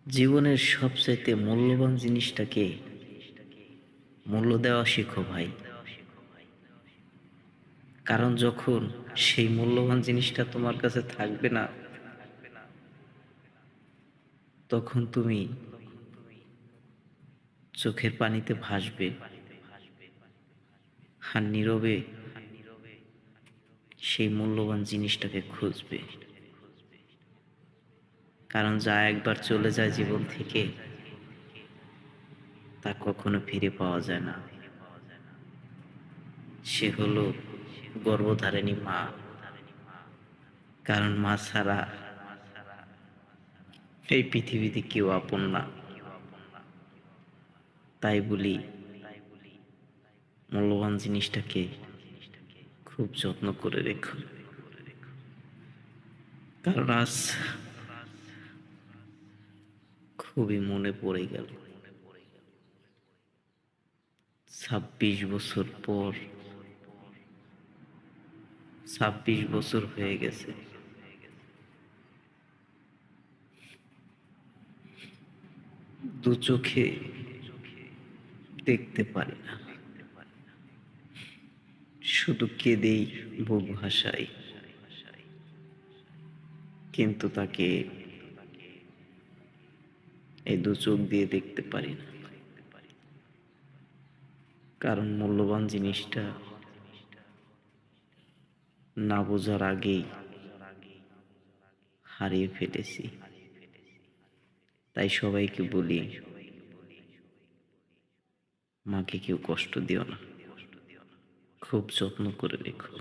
জীবনের সবচাইতে মূল্যবান জিনিসটাকে মূল্য দেওয়া শিখো ভাই। কারণ যখন সেই মূল্যবান জিনিসটা তোমার কাছে থাকবে না, তখন তুমি চোখের পানিতে ভাসবে আর নীরবে সেই মূল্যবান জিনিসটাকে খুঁজবে। কারণ যা একবার চলে যায় জীবন থেকে, তা কখনো ফিরে পাওয়া যায় না। সে হলো গর্ভধারিণী মা। কারণ মা ছাড়া এই পৃথিবীতে কেউ আপন না। তাই বলি, মূল্যবান জিনিসটাকে খুব যত্ন করে রেখো। কারণ আজ খুবই মনে পড়ে গেল, 26 বছর পর, 26 বছর হয়ে গেছে, দু চোখে দেখতে পারি না, শুধু কেঁদেই বুক ভাসাই, কিন্তু তাকে এই দু চোখ দিয়ে দেখতে পারি না। কারণ মূল্যবান জিনিসটা না বোঝার আগেই হারিয়ে ফেলেছি। তাই সবাইকে বলি, মাকে কেউ কষ্ট দিও না, খুব যত্ন করে রেখো।